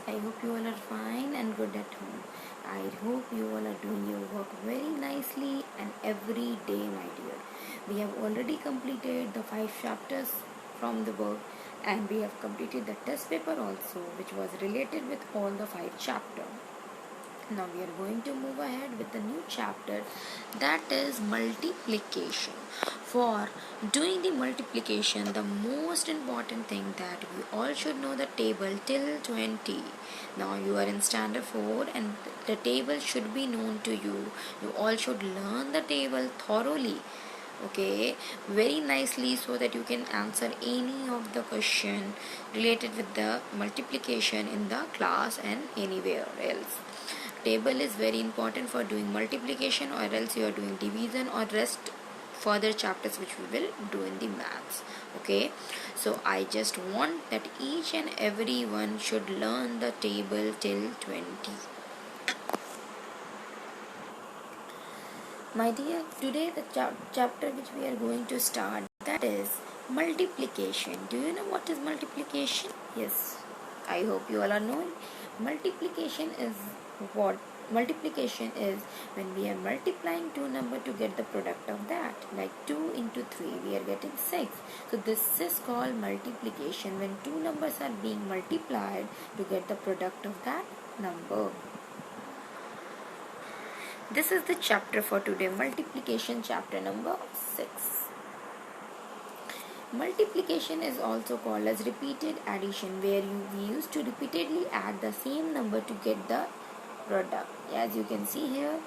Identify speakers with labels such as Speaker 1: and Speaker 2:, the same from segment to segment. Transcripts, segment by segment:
Speaker 1: I hope you all are fine and good at home. I hope you all are doing your work very nicely and every day, my dear. We have already completed the 5 chapters from the book, and we have completed the test paper also, which was related with all the 5 chapters. Now we are going to move ahead with the new chapter, that is multiplication. For doing the multiplication, the most important thing that we all should know the table till 20. Now you are in standard 4 and the table should be known to you. You all should learn the table thoroughly, okay, very nicely, so that you can answer any of the question related with the multiplication in the class and anywhere else. Table is very important for doing multiplication, or else you are doing division or rest further chapters which we will do in the maths. Okay, so I just want that each and every one should learn the table till 20. My dear, today the chapter which we are going to start, that is multiplication. Do you know what is multiplication? Yes, I hope you all are knowing. Multiplication is what? Multiplication is when we are multiplying two numbers to get the product of that. Like 2 into 3, we are getting 6. So this is called multiplication, when two numbers are being multiplied to get the product of that number. This is the chapter for today, multiplication, chapter number 6. Multiplication is also called as repeated addition, where we used to repeatedly add the same number to get the product. As you can see here,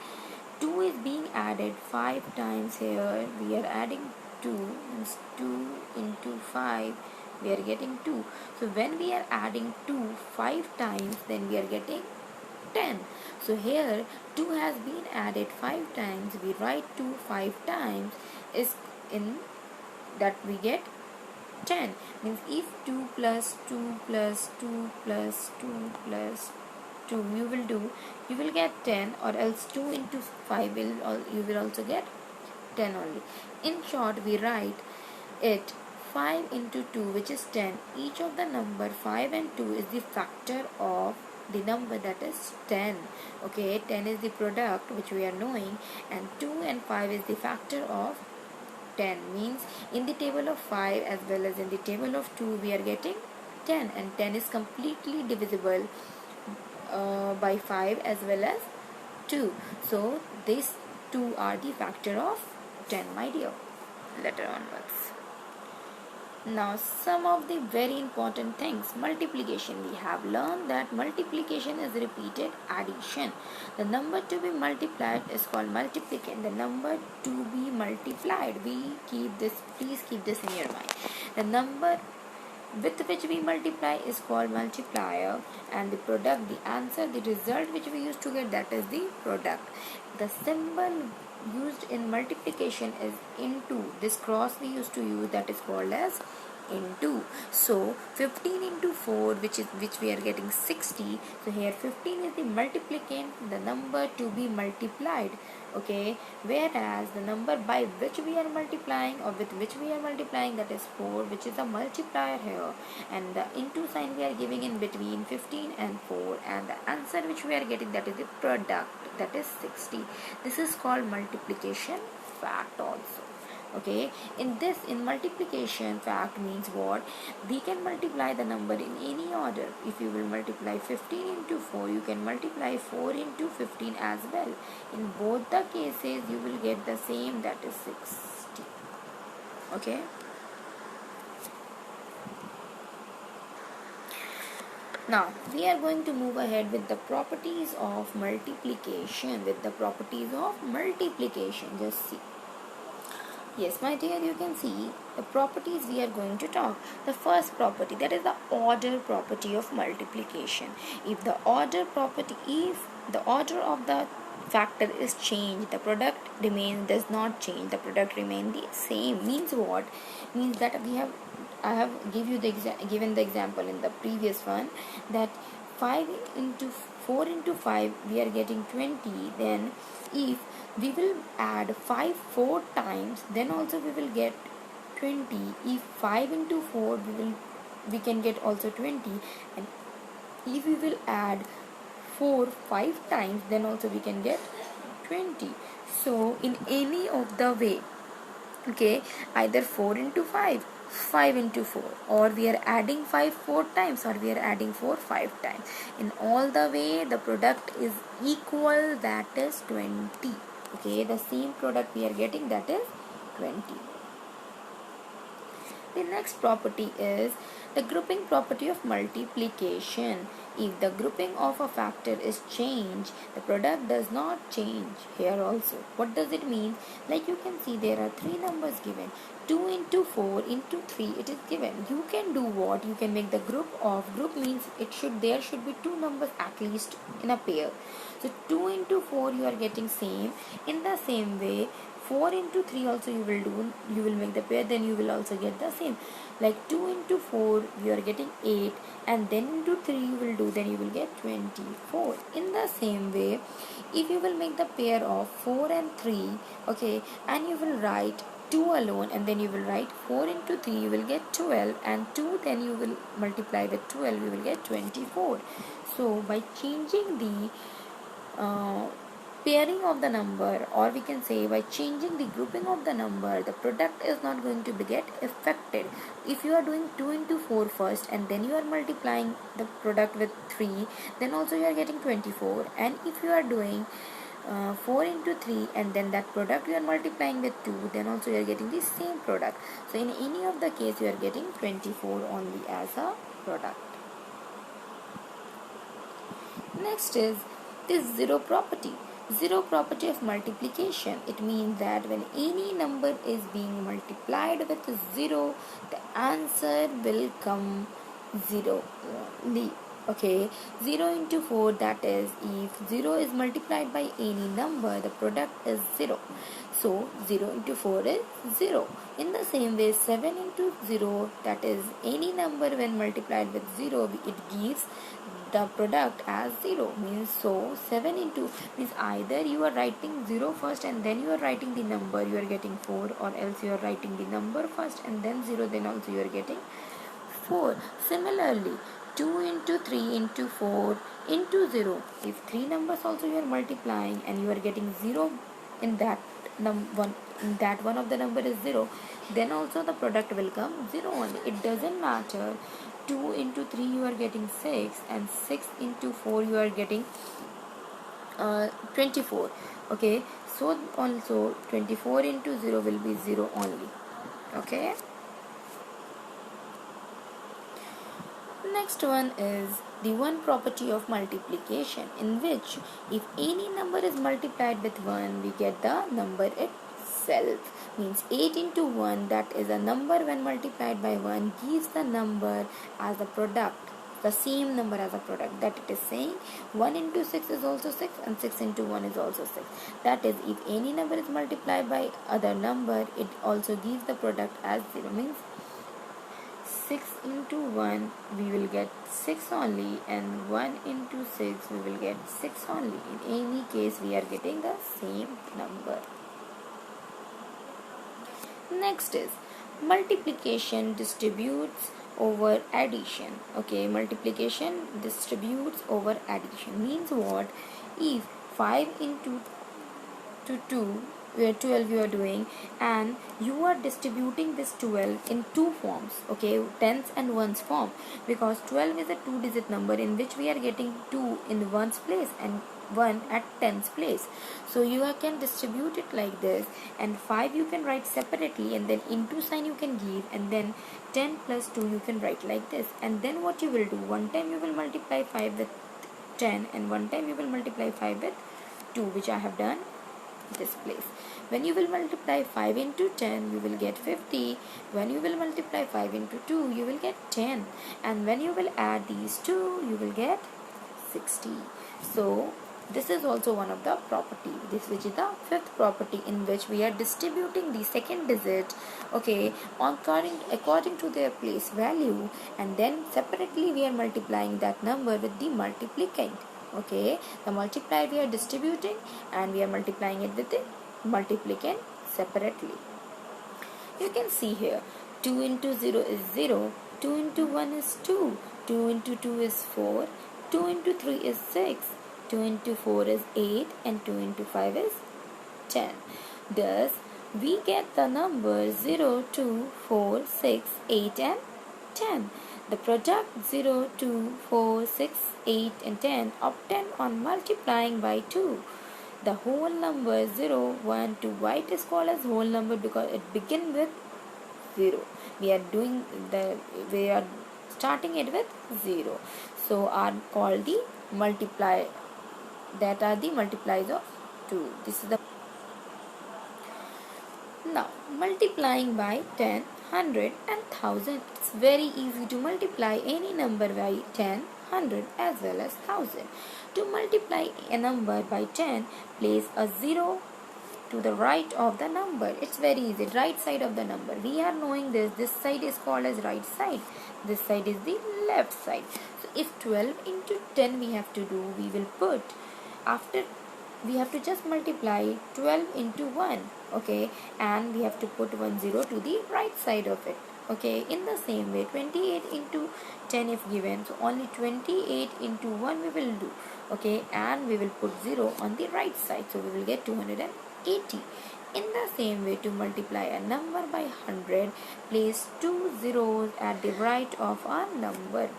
Speaker 1: 2 is being added 5 times. Here we are adding 2, means 2 into 5, we are getting 2. So when we are adding 2 5 times, then we are getting 10. So here 2 has been added 5 times. We write 2 5 times, is in that we get 10. Means if 2 plus 2 plus 2 plus 2 plus 2 you will get 10, or else 2 into 5 you will also get 10 only. In short, we write it 5 into 2, which is 10. Each of the number 5 and 2 is the factor of the number, that is 10. Okay, 10 is the product which we are knowing, and 2 and 5 is the factor of 10. Means in the table of 5 as well as in the table of 2 we are getting 10, and 10 is completely divisible by 5 as well as 2. So these two are the factor of 10, my dear. Later onwards. Now some of the very important things. Multiplication. We have learned that multiplication is repeated addition. The number to be multiplied is called multiplicand. The number to be multiplied, please keep this in your mind. The number with which we multiply is called multiplier, and the product, the answer, the result which we used to get, that is the product. The symbol used in multiplication is into. This cross we used to use, that is called as into. So 15 into 4, which we are getting 60. So here 15 is the multiplicand, the number to be multiplied. Okay, whereas the number by which we are multiplying, or with which we are multiplying, that is 4, which is a multiplier here, and the into sign we are giving in between 15 and 4, and the answer which we are getting, that is the product, that is 60. This is called multiplication fact also. Okay, in multiplication fact means what? We can multiply the number in any order. If you will multiply 15 into 4, you can multiply 4 into 15 as well. In both the cases you will get the same, that is 60. Okay, now we are going to move ahead with the properties of multiplication. Just see. Yes, my dear, you can see the properties we are going to talk. The first property, that is the order property of multiplication. If the order of the factor is changed, the product does not change. The product remain the same. Means what? Means that I have given the example in the previous one, that 5 into 4 into 5 we are getting 20. Then if we will add 5 4 times, then also we will get 20. If 5 into 4 we can get also 20, and If we will add 4 5 times, then also we can get 20. So in any of the way, okay, either 4 into 5, 5 into 4, or we are adding 5 4 times, or we are adding 4 5 times, in all the way the product is equal, that is 20. Okay, the same product we are getting, that is 20. The next property is the grouping property of multiplication. If the grouping of a factor is changed, the product does not change here also. What does it mean? Like you can see there are three numbers given. 2 into 4 into 3 it is given. You can do what? You can make the group means there should be two numbers at least in a pair. So 2 into 4 you are getting same. In the same way 4 into 3 also you will make the pair, then you will also get the same. Like 2 into 4 you are getting 8, and then into 3 you will do, then you will get 24. In the same way, if you will make the pair of 4 and 3, okay, and you will write 2 alone, and then you will write 4 into 3 you will get 12, and 2 then you will multiply with 12 you will get 24. So by changing the pairing of the number, or we can say by changing the grouping of the number, the product is not going to get affected. If you are doing 2 into 4 first, and then you are multiplying the product with 3, then also you are getting 24. And if you are doing 4 into 3, and then that product you are multiplying with 2, then also you are getting the same product. So in any of the case you are getting 24 only as a product. Next is this zero property. Zero property of multiplication. It means that when any number is being multiplied with 0, the answer will come 0 only. Okay, 0 into 4, that is, if 0 is multiplied by any number, the product is 0. So 0 into 4 is 0. In the same way, 7 into 0, that is, any number when multiplied with 0, it gives the product as 0. Means, so 7 into means either you are writing 0 first and then you are writing the number, you are getting 4, or else you are writing the number first and then 0, then also you are getting 4. Similarly, 2 into 3 into 4 into 0. If three numbers also you are multiplying and you are getting 0 in that one of the number is 0, then also the product will come 0 only. It doesn't matter 2 into 3 you are getting 6, and 6 into 4 you are getting 24. Okay, so also 24 into 0 will be 0 only. Okay, next one is the one property of multiplication, in which if any number is multiplied with 1, we get the number itself. Means 8 into 1, that is a number when multiplied by 1 gives the number as a product, the same number as a product. That it is saying 1 into 6 is also 6, and 6 into 1 is also 6. That is, if any number is multiplied by other number, it also gives the product as 0. Means 6 into 1 we will get 6 only, and 1 into 6 we will get 6 only. In any case we are getting the same number. Next is multiplication distributes over addition. Okay, multiplication distributes over addition means what? If 5 into 2 where 12 you are doing, and you are distributing this 12 in two forms, okay, tens and ones form, because 12 is a two digit number in which we are getting 2 in ones place and 1 at tens place. So you can distribute it like this, and 5 you can write separately, and then into sign you can give, and then 10 plus 2 you can write like this. And then what you will do, one time you will multiply 5 with 10, and one time you will multiply 5 with 2, which I have done this place. When you will multiply 5 into 10, you will get 50. When you will multiply 5 into 2, you will get 10. And when you will add these two, you will get 60. So this is also one of the property, which is the fifth property, in which we are distributing the second digit, okay, according to their place value, and then separately we are multiplying that number with the multiplicand. Okay, the multiplier we are distributing, and we are multiplying it with the multiplicand separately. You can see here 2 into 0 is 0, 2 into 1 is 2, 2 into 2 is 4, 2 into 3 is 6, 2 into 4 is 8, and 2 into 5 is 10. Thus, we get the numbers 0, 2, 4, 6, 8, and 10. The product 0, 2, 4, 6, 8, and 10 obtained on multiplying by 2. The whole number 0, 1, 2. Why it is called as whole number? Because it begins with 0. We are starting it with 0. So are called the multiply, that are the multiplies of 2. This is the now multiplying by 10, 100 and 1000. It's very easy to multiply any number by 10, 100 as well as 1000. To multiply a number by 10, place a 0 to the right of the number. It's very easy. Right side of the number. We are knowing this. This side is called as right side. This side is the left side. So if 12 into 10 we have to do, we will put after we have to just multiply 12 into 1, okay, and we have to put 1 0 to the right side of it, okay. In the same way, 28 into 10 if given, so only 28 into 1 we will do, okay, and we will put 0 on the right side, so we will get 280. In the same way, to multiply a number by 100, place 2 zeros at the right of our number.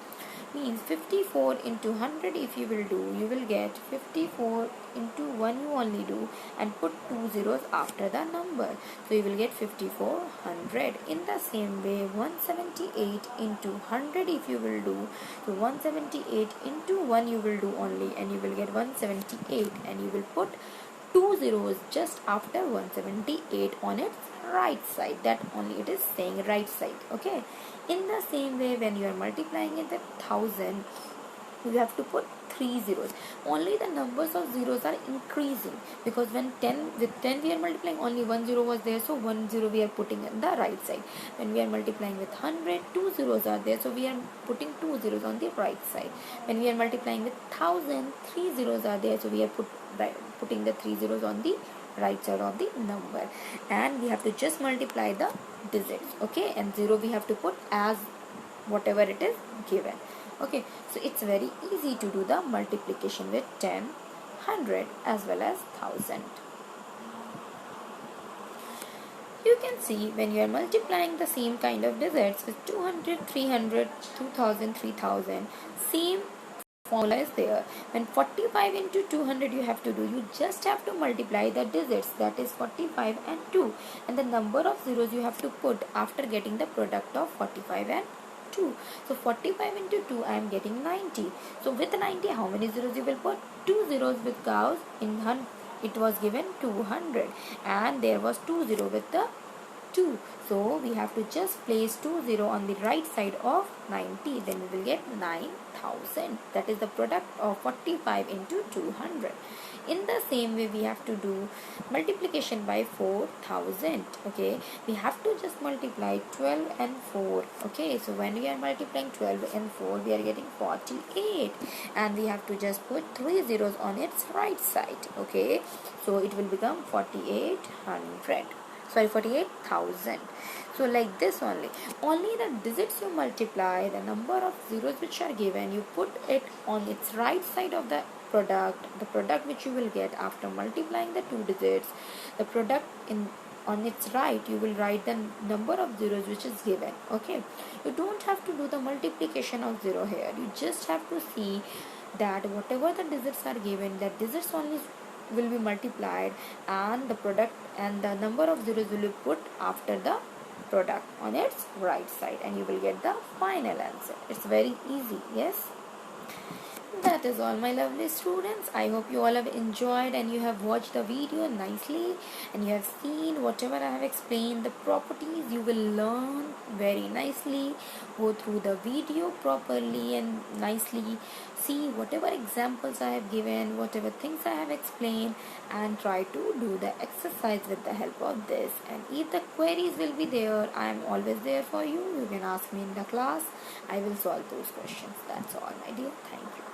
Speaker 1: Means 54 into 100 if you will do, you will get 54 into 1 you only do and put 2 zeros after the number, so you will get 5400. In the same way, 178 into 100 if you will do, so 178 into 1 you will do only and you will get 178 and you will put 2 zeros just after 178 on its right side. That only it is saying right side, okay. In the same way, when you are multiplying it with 1000, you have to put 3 zeros. Only the numbers of zeros are increasing, because when 10 with 10 we are multiplying, only 1 0 was there, so 1 0 we are putting on the right side. When we are multiplying with 100, 2 zeros are there, so we are putting 2 zeros on the right side. When we are multiplying with 1000, 3 zeros are there, so we are putting the 3 zeros on the right side of the number, and we have to just multiply the digits, okay, and 0 we have to put as whatever it is given, okay. So it's very easy to do the multiplication with 10, 100 as well as 1000. You can see when you are multiplying the same kind of digits with 200, 300, 2000, 3000, same formula is there. When 45 into 200 you have to do, you just have to multiply the digits, that is 45 and 2, and the number of zeros you have to put after getting the product of 45 and 2. So 45 into 2 I am getting 90. So with 90 how many zeros you will put? 2 zeros, with cows in it was given 200 and there was 2 0 with the 2. So we have to just place 2 0 on the right side of 90. Then we will get 9000. That is the product of 45 into 200. In the same way, we have to do multiplication by 4000. Okay, we have to just multiply 12 and 4. Okay, so when we are multiplying 12 and 4, we are getting 48, and we have to just put 3 zeros on its right side. Okay, so it will become 4800. Sorry, 48,000. So like this only the digits you multiply, the number of zeros which are given, you put it on its right side of the product which you will get after multiplying the two digits. The product on its right, you will write the number of zeros which is given. Okay, you don't have to do the multiplication of 0 here. You just have to see that whatever the digits are given, that digits only will be multiplied, and the product and the number of zeros will be put after the product on its right side, and you will get the final answer. It's very easy. Yes, that is all, my lovely students. I hope you all have enjoyed and you have watched the video nicely and you have seen whatever I have explained, the properties you will learn very nicely. Go through the video properly and nicely, see whatever examples I have given, whatever things I have explained, and try to do the exercise with the help of this. And if the queries will be there, I am always there for you. You can ask me in the class. I will solve those questions. That's all, my dear. Thank you.